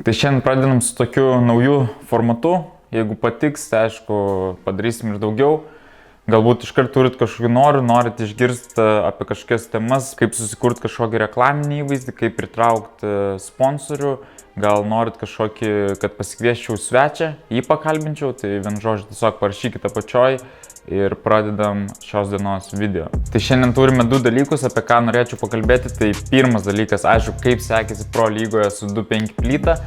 Tai šiandien pradedam su tokiu nauju formatu. Jeigu patiks, tai aišku, padarysim ir daugiau. Galbūt iškart turit kažkokį norit išgirsti apie kažkokias temas, kaip susikurti kažkokį reklaminį įvaizdį, kaip pritraukti sponsorių. Gal norit kažkokį, kad pasikviesčiau svečią, jį pakalbinčiau, tai vienu žodžiu tiesiog parašykite apačioj ir pradedam šios dienos video. Tai šiandien turime du dalykus, apie ką norėčiau pakalbėti. Tai pirmas dalykas, aišku, kaip sekėsi Pro lygoje su 2.5 plyta.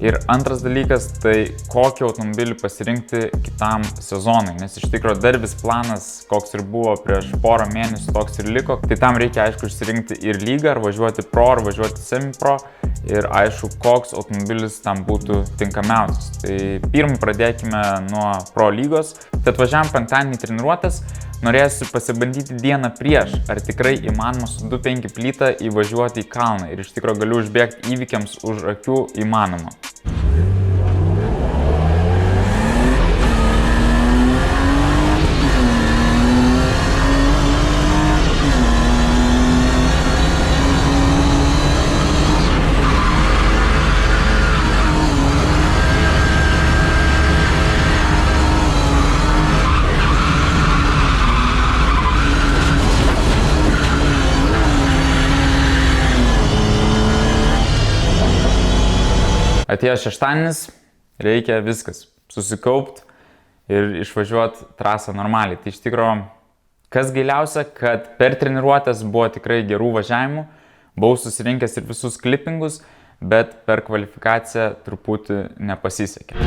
Ir antras dalykas, tai kokį automobilį pasirinkti kitam sezonui. Nes iš tikrųjų dar vis planas, koks ir buvo prieš porą mėnesių, toks ir liko. Tai tam reikia, aišku, išsirinkti ir lygą, ar važiuoti Pro, ar važiuoti Semi-Pro. Ir aišku, koks automobilis tam būtų tinkamiausias. Tai pirmą pradėkime nuo Pro lygos. Tad važiavam penktadienį treniruotės. Norėsiu pasibandyti dieną prieš, ar tikrai įmanoma su 2.5 plyta įvažiuoti į kalną. Ir iš tikrųjų galiu užbėgti įvykiams už akių įmanoma. Atėjo šeštadienis, reikia viskas susikaupti ir išvažiuoti trasą normaliai. Tai iš tikrųjų, kas gailiausia, kad per treniruotės buvo tikrai gerų važiavimų, buvau susirinkęs ir visus klipingus, bet per kvalifikaciją truputį nepasisekė.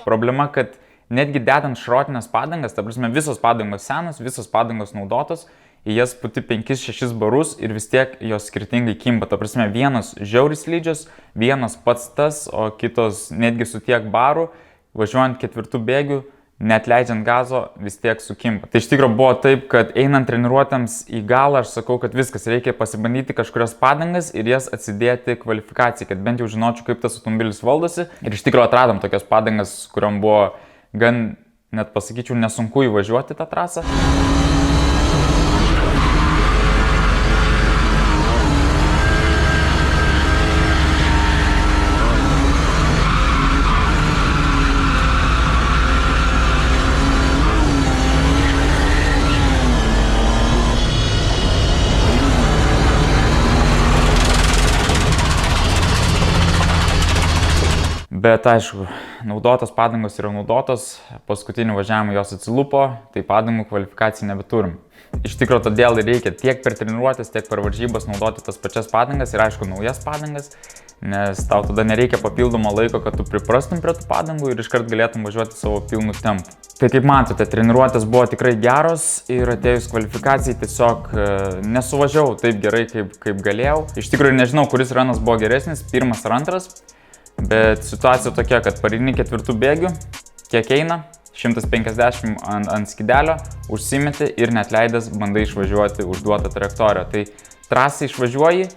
Problema, kad netgi dedant šrotinės padangas, ta prasme visos padangos senos, visos padangos naudotos, į jas puti 5-6 barus ir vis tiek jos skirtingai kimba. Ta prasme vienos žiauriai slidžios, vienos pats tas, o kitos netgi su tiek barų, važiuojant ketvirtų bėgių, net leidžiant gazo, vis tiek sukimba. Tai iš tikrųjų buvo taip, kad einant treniruotėms į galą, aš sakau, kad viskas, reikia pasibandyti kažkurias padangas ir jas atsidėti kvalifikacijai, kad bent jau žinočiau, kaip tas automobilis valdosi. Ir iš tikrųjų atradom tokias padangas, kuriom buvo gan, net pasakyčiau, nesunku įvažiuoti tą trasą. Bet aišku, naudotos padangos yra naudotos, paskutinį važiavimą jos atsilupo, tai padangų kvalifikacijų nebeturim. Iš tikrųjų, todėl reikia tiek per treniruotės, tiek per varžybas naudoti tas pačias padangas ir aišku naujas padangas, nes tau tada nereikia papildomo laiko, kad tu priprastum prie tų padangų ir iškart galėtum važiuoti savo pilnu tempu. Tai kaip matote, treniruotės buvo tikrai geros ir atėjus kvalifikacijai tiesiog nesuvažiavau taip gerai, kaip galėjau. Iš tikrųjų, nežinau, kuris ranas buvo geresnis, pirmas ar antras. Bet situacija tokia, kad pareini ketvirtų bėgių, kiek eina, 150 ant skidelio, užsimeti ir net leidęs bandai išvažiuoti užduotą trajektoriją. Tai trasą išvažiuoji,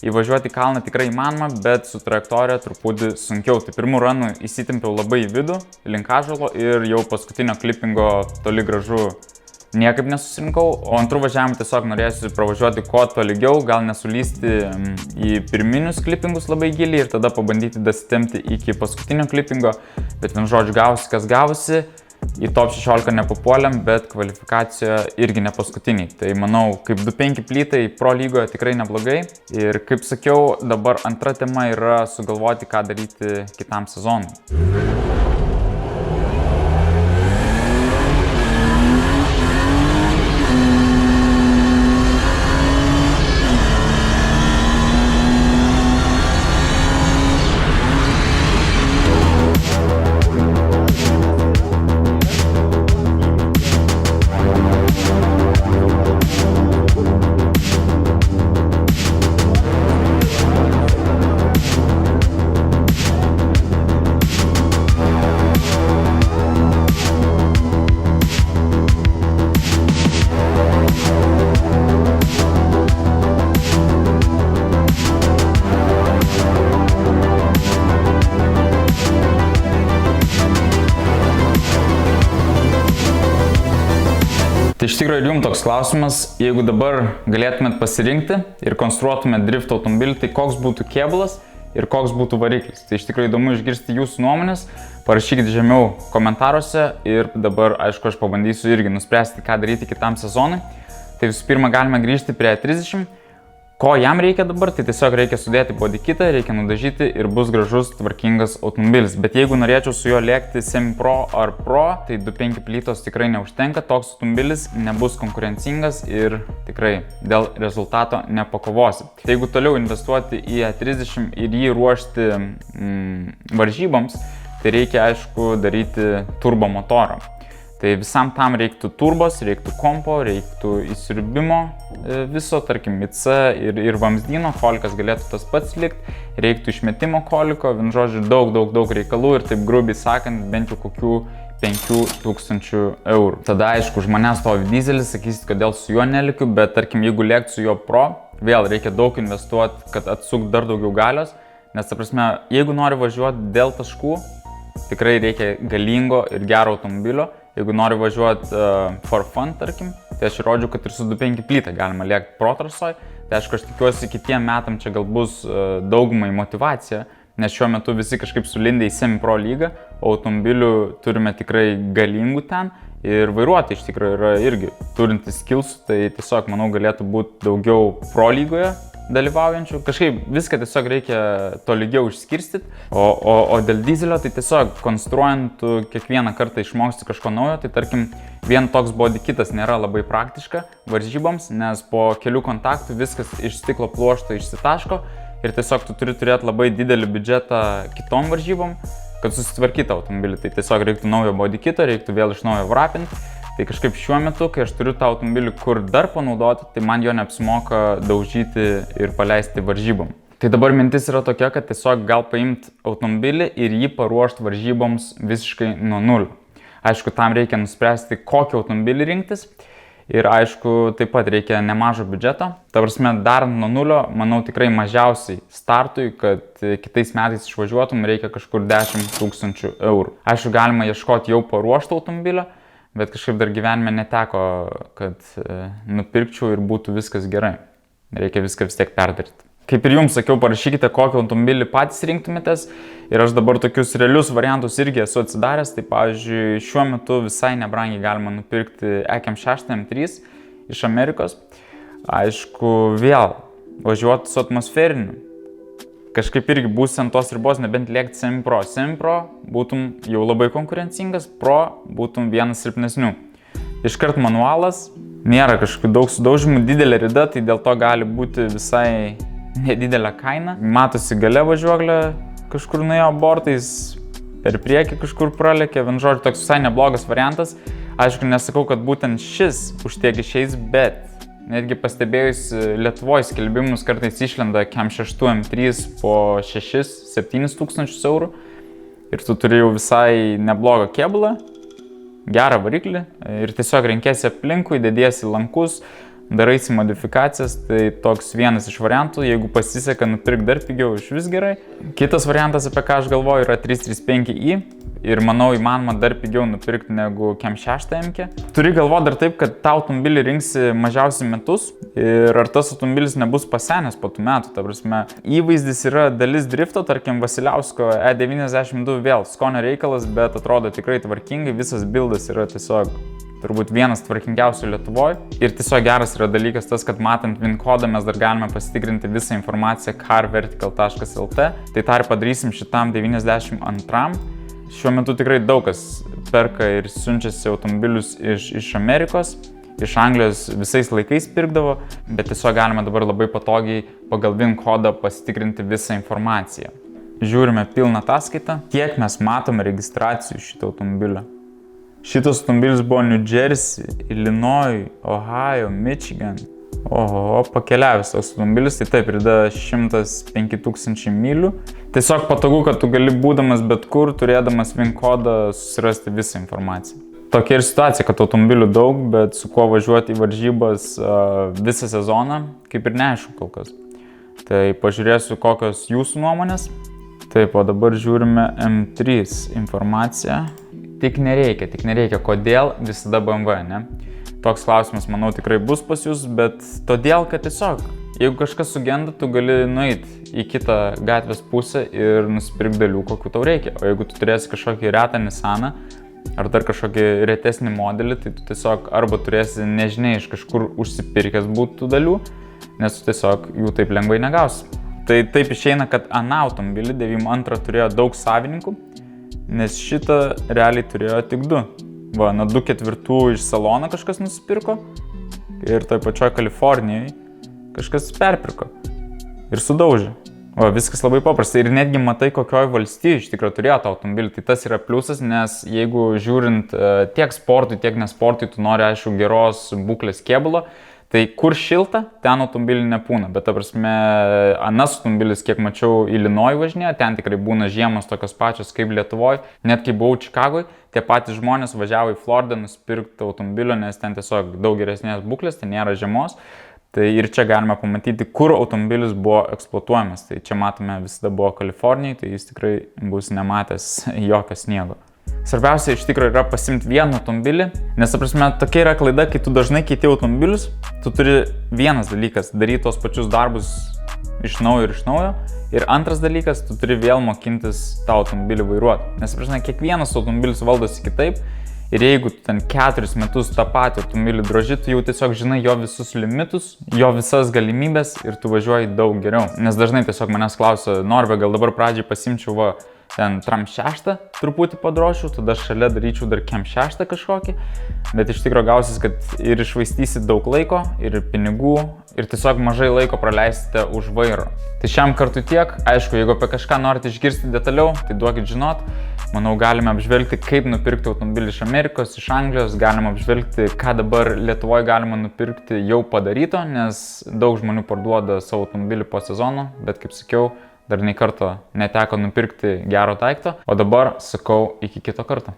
įvažiuoti į kalną tikrai įmanoma, bet su trajektorija truputį sunkiau. Tai pirmų ranų įsitempiau labai į vidų, link ąžuolo ir jau paskutinio klipingo toli gražu niekaip nesusirinkau, o antrų važiavimų tiesiog norėsiu pravažiuoti kuo tolygiau, gal nesulysti į pirminius klipingus labai giliai ir tada pabandyti dasitempti iki paskutinio klipingo, bet vienu žodžiu gavosi, kas gavosi. į top 16 nepapuolėm, bet kvalifikacijoje irgi ne paskutiniai. Tai manau, kaip 2.5 plytai pro lygoje tikrai neblogai. Ir kaip sakiau, dabar antra tema yra sugalvoti, ką daryti kitam sezonui. Tai iš tikrųjų ir jums toks klausimas, jeigu dabar galėtumėt pasirinkti ir konstruotumėt drift automobilį, tai koks būtų kėbulas ir koks būtų variklis. Tai iš tikrųjų įdomu išgirsti jūsų nuomonės, parašykite žemiau komentaruose ir dabar, aišku, aš pabandysiu irgi nuspręsti, ką daryti kitam sezonui. Tai visų pirma galime grįžti prie 30. Ko jam reikia dabar, tai tiesiog reikia sudėti body kitą, reikia nudažyti ir bus gražus, tvarkingas automobilis. Bet jeigu norėčiau su juo lėkti semi-pro ar pro, tai 2.5 plytos tikrai neužtenka, toks automobilis nebus konkurencingas ir tikrai dėl rezultato nepakovosi. Tai jeigu toliau investuoti į E30 ir jį ruošti varžyboms, tai reikia aišku daryti turbo motorą. Tai visam tam reiktų turbos, reiktų kompo, reiktų įsiurbimo viso, tarkim, IC ir vamzdyno, kolikas galėtų tas pats likti, reiktų išmetimo koliko, vien žodžiu, daug reikalų ir taip grubiai sakant, bent jau kokių 5000 eurų. Tada aišku, už manęs stovi dizelis, sakysit, kodėl su juo nelikiu, bet tarkim, jeigu lėkti su juo pro, vėl reikia daug investuoti, kad atsukti dar daugiau galios, nes, ta prasme, jeigu nori važiuoti dėl taškų, tikrai reikia galingo ir gero automobilio. Jeigu nori važiuoti for fun, tarkim, tai aš įrodžiu, kad ir su 2.5 plytą galima lėkti pro trasoj. Tai aišku, aš tikiuosi, kitiem metam čia gal bus daugumai motyvacija, nes šiuo metu visi kažkaip sulindė į semi-pro lygą, o automobilių turime tikrai galingų ten ir vairuoti iš tikrųjų yra irgi turintis skillsų, tai tiesiog, manau, galėtų būti daugiau pro lygoje dalyvaujančių. Kažkaip viską tiesiog reikia tolygiau išskirstyti, o dėl dizelio tai tiesiog konstruojant tu kiekvieną kartą išmoksti kažko naujo, tai tarkim vien toks body kitas nėra labai praktiška varžyboms, nes po kelių kontaktų viskas iš stiklo pluošto išsitaško ir tiesiog tu turi turėti labai didelį biudžetą kitom varžybom, kad susitvarkyti automobilį. Tai tiesiog reiktų naujo body kito, reiktų vėl iš naujo wrapinti. Tai kažkaip šiuo metu, kai aš turiu tą automobilį kur dar panaudoti, tai man jo neapsimoka daužyti ir paleisti varžybom. Tai dabar mintis yra tokia, kad tiesiog gal paimti automobilį ir jį paruošti varžyboms visiškai nuo nulio. Aišku, tam reikia nuspręsti, kokį automobilį rinktis ir aišku, taip pat reikia nemažo biudžeto. Ta prasme, darant nuo nulio, manau tikrai mažiausiai startui, kad kitais metais išvažiuotum, reikia kažkur 10 000 eurų. Aišku, galima ieškoti jau paruošto automobilio, bet kažkaip dar gyvenime neteko, kad nupirkčiau ir būtų viskas gerai. Reikia viską vis tiek perdaryti. Kaip ir jums sakiau, parašykite, kokį automobilį patys rinktumėtės. Ir aš dabar tokius realius variantus irgi esu atsidaręs. Tai pavyzdžiui, šiuo metu visai nebrangiai galima nupirkti EM6 M3 iš Amerikos. Aišku, vėl važiuoti su atmosferiniu. Kažkaip irgi būsi ant tos ribos, nebent lėkti semi-pro. Semi-pro būtum jau labai konkurencingas, pro būtum vienas silpnesnių. Iškart manualas, nėra kažkokių daug sudaužimų, didelė rida, tai dėl to gali būti visai nedidelė kaina. Matosi gale važiuoklė, kažkur nuėjo bortais, per priekį kažkur pralėkė, vien žodžiu, toks visai neblogas variantas. Aišku, nesakau, kad būtent šis už tiek išeis, bet netgi pastebėjus Lietuvoje skelbimus kartais išlenda EM6 M3 po 6-7 tūkstančius eurų ir tu turi jau visai neblogą kėbulą, gerą variklį ir tiesiog renkiesi aplinkui, dediesi lankus, daraisi modifikacijas, tai toks vienas iš variantų, jeigu pasiseka nupirk dar pigiau, iš vis gerai. Kitas variantas, apie ką aš galvoju, yra 335i. ir manau įmanoma dar pigiau nupirkti negu Kem 6 M-kę. Turi galvoti dar taip, kad tą automobilį rinksi mažiausiai metus ir ar tas automobilis nebus pasenęs po tų metų. Ta prasme, įvaizdis yra dalis drifto, tarkim Vasiliausko E92 vėl skonio reikalas, bet atrodo tikrai tvarkingai, visas bildas yra tiesiog turbūt vienas tvarkingiausių Lietuvoje. Ir tiesiog geras yra dalykas tas, kad matant VIN kodą mes dar galime pasitikrinti visą informaciją carvertical.lt. Tai tą ir padarysim šitam 92. Šiuo metu tikrai daug kas perka ir siunčiasi automobilius iš Amerikos. Iš Anglijos visais laikais pirkdavo, bet tiesiog galime dabar labai patogiai pagal VIN kodą pasitikrinti visą informaciją. Žiūrime pilną ataskaitą, kiek mes matome registracijų šito automobilio. Šitas automobilis buvo New Jersey, Illinois, Ohio, Michigan. Oho, pakeliavęs automobilis, tai taip, rida 105 000 mylių. Tiesiog patogu, kad tu gali būdamas bet kur, turėdamas VIN kodą, susirasti visą informaciją. Tokia ir situacija, kad automobilių daug, bet su kuo važiuoti į varžybas visą sezoną, kaip ir neaišku kol kas. Tai pažiūrėsiu, kokios jūsų nuomonės. Taip, o dabar žiūrime M3 informaciją. Tik nereikia. Kodėl visada BMW, ne? Toks klausimas, manau, tikrai bus pas jūs, bet todėl, kad tiesiog, jeigu kažkas sugenda, tu gali nueiti į kitą gatvės pusę ir nusipirkti dalių, kokių tau reikia. O jeigu tu turėsi kažkokį retą Nissaną ar dar kažkokį retesnį modelį, tai tu tiesiog arba turėsi nežinia iš kažkur užsipirkęs būtų dalių, nes tu tiesiog jų taip lengvai negausi. Tai taip išeina, kad aną automobilį 92 turėjo daug savininkų, nes šitą realiai turėjo tik 2. Va, nuo 2/4 iš salono kažkas nusipirko ir toj pačioj Kalifornijai kažkas perpirko ir sudaužė. Va, viskas labai paprasta ir netgi matai, kokioj valstijai iš tikrųjų turėjo tą automobilį. Tai tas yra pliusas, nes jeigu žiūrint tiek sportui, tiek nesportui, tu nori, aišku, geros būklės kėbulo, tai kur šilta, ten automobilį nepūna, bet ta prasme, anas automobilis, kiek mačiau, Illinois važinėjo, ten tikrai būna žiemos tokios pačios kaip Lietuvoje, net kai buvau Čikagoj, tie patys žmonės važiavo į Floridą nusipirkti automobilio, nes ten tiesiog daug geresnės būklės, ten nėra žiemos, tai ir čia galime pamatyti, kur automobilis buvo eksploatuojamas, tai čia matome visada buvo Kalifornijai, tai jis tikrai bus nematęs jokio sniego. Svarbiausia iš tikrųjų yra pasimti vieną automobilį, nes, ta prasme, tokia yra klaida, kai tu dažnai keiti automobilius, tu turi vienas dalykas daryti tos pačius darbus iš naujo ir iš naujo, ir antras dalykas, tu turi vėl mokintis tą automobilį vairuoti, nes, ta prasme, kiekvienas automobilis valdosi kitaip, ir jeigu tu ten 4 metus tą patį automobilį droži, tu jau tiesiog žinai jo visus limitus, jo visas galimybės ir tu važiuoji daug geriau, nes dažnai tiesiog manęs klausia, Norve, gal dabar pradžiai pasimčiau va, ten Tram 6 truputį padrošiu, tada šalia daryčiau dar Kem 6 kažkokį, bet iš tikrųjų gausis, kad ir išvaistysit daug laiko, ir pinigų, ir tiesiog mažai laiko praleisite už vairo. Tai šiam kartui tiek, aišku, jeigu apie kažką norite išgirsti detaliau, tai duokit žinot. Manau, galime apžvelgti, kaip nupirkti automobilį iš Amerikos, iš Anglijos, galime apžvelgti, ką dabar Lietuvoje galima nupirkti jau padaryto, nes daug žmonių parduoda savo automobilį po sezono, bet kaip sakiau, dar nei karto neteko nupirkti gero daikto, o dabar sakau iki kito karto.